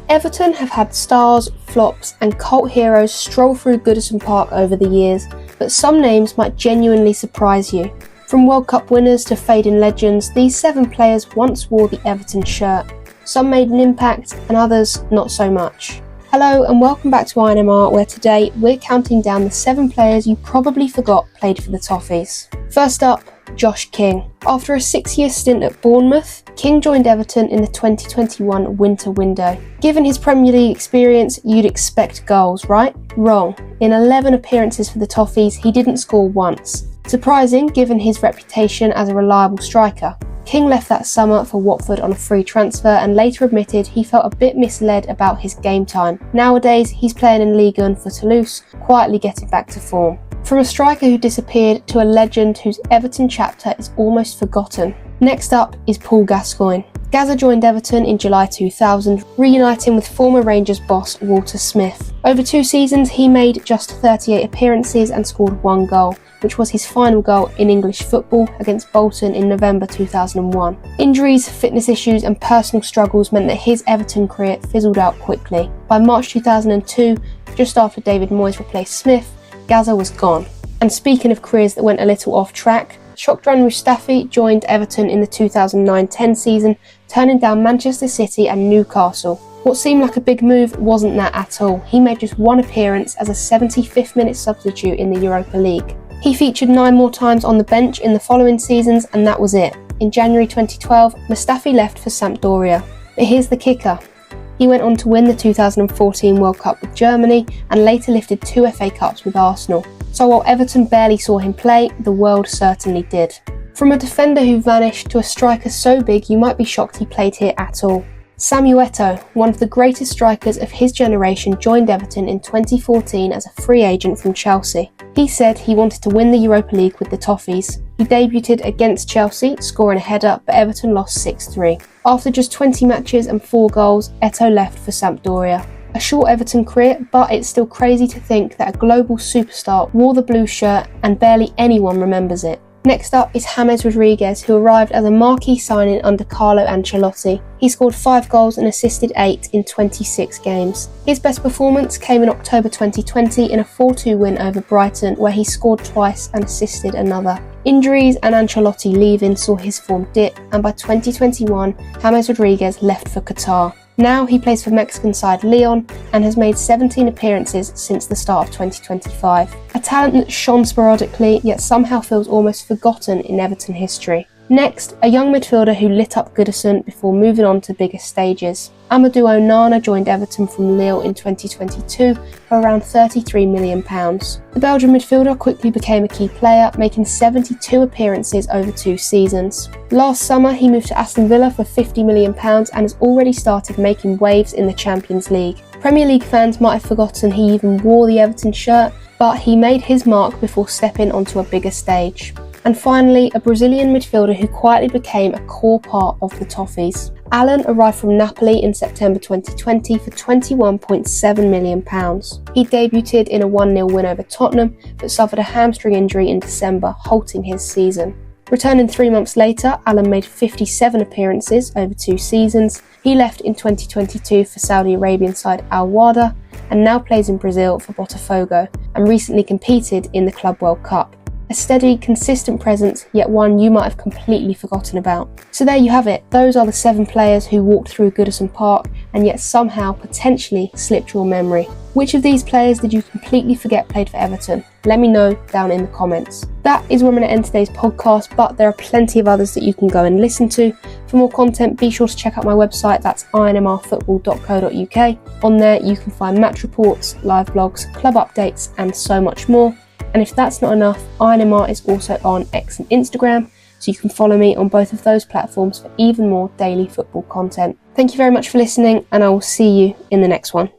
Everton have had stars, flops and cult heroes stroll through Goodison Park over the years, but some names might genuinely surprise you. From World Cup winners to fading legends, these 7 players once wore the Everton shirt. Some made an impact and others not so much. Hello and welcome back to INMR, where today we're counting down the 7 players you probably forgot played for the Toffees. First up, Josh King. After a 6-year stint at Bournemouth, King joined Everton in the 2021 winter window. Given his Premier League experience, you'd expect goals, right? Wrong. In 11 appearances for the Toffees, he didn't score once. Surprising given his reputation as a reliable striker. King left that summer for Watford on a free transfer and later admitted he felt a bit misled about his game time. Nowadays, he's playing in Ligue 1 for Toulouse, quietly getting back to form. From a striker who disappeared to a legend whose Everton chapter is almost forgotten. Next up is Paul Gascoigne. Gazza joined Everton in July 2000, reuniting with former Rangers boss Walter Smith. Over 2 seasons, he made just 38 appearances and scored 1 goal, which was his final goal in English football against Bolton in November 2001. Injuries, fitness issues and personal struggles meant that his Everton career fizzled out quickly. By March 2002, just after David Moyes replaced Smith, Gazza was gone. And speaking of careers that went a little off track, Shkodran Mustafi joined Everton in the 2009-10 season, turning down Manchester City and Newcastle. What seemed like a big move wasn't that at all. He made just 1 appearance as a 75th minute substitute in the Europa League. He featured 9 more times on the bench in the following seasons and that was it. In January 2012, Mustafi left for Sampdoria. But here's the kicker. He went on to win the 2014 World Cup with Germany and later lifted 2 FA Cups with Arsenal. So while Everton barely saw him play, the world certainly did. From a defender who vanished to a striker so big you might be shocked he played here at all. Samuel Eto'o, one of the greatest strikers of his generation, joined Everton in 2014 as a free agent from Chelsea. He said he wanted to win the Europa League with the Toffees. He debuted against Chelsea, scoring a header, but Everton lost 6-3. After just 20 matches and 4 goals, Eto'o left for Sampdoria. A short Everton career, but it's still crazy to think that a global superstar wore the blue shirt and barely anyone remembers it. Next up is James Rodriguez, who arrived as a marquee signing under Carlo Ancelotti. He scored 5 goals and assisted 8 in 26 games. His best performance came in October 2020 in a 4-2 win over Brighton, where he scored twice and assisted another. Injuries and Ancelotti leaving saw his form dip, and by 2021, James Rodriguez left for Qatar. Now he plays for Mexican side Leon and has made 17 appearances since the start of 2025. A talent that shone sporadically yet somehow feels almost forgotten in Everton history. Next, a young midfielder who lit up Goodison before moving on to bigger stages. Amadou Onana joined Everton from Lille in 2022 for around £33 million. The Belgian midfielder quickly became a key player, making 72 appearances over 2 seasons. Last summer, he moved to Aston Villa for £50 million and has already started making waves in the Champions League. Premier League fans might have forgotten he even wore the Everton shirt, but he made his mark before stepping onto a bigger stage. And finally, a Brazilian midfielder who quietly became a core part of the Toffees. Alan arrived from Napoli in September 2020 for £21.7 million. He debuted in a 1-0 win over Tottenham, but suffered a hamstring injury in December, halting his season. Returning 3 months later, Alan made 57 appearances over 2 seasons. He left in 2022 for Saudi Arabian side Al Wahda and now plays in Brazil for Botafogo and recently competed in the Club World Cup. A steady, consistent presence, yet one you might have completely forgotten about. So there you have it. Those are the 7 players who walked through Goodison Park and yet somehow potentially slipped your memory. Which of these players did you completely forget played for Everton? Let me know down in the comments. That is where I'm going to end today's podcast, but there are plenty of others that you can go and listen to. For more content, be sure to check out my website, that's INMRFootball.co.uk. On there you can find match reports, live blogs, club updates and so much more. And if that's not enough, INMR is also on X and Instagram, so you can follow me on both of those platforms for even more daily football content. Thank you very much for listening, and I will see you in the next one.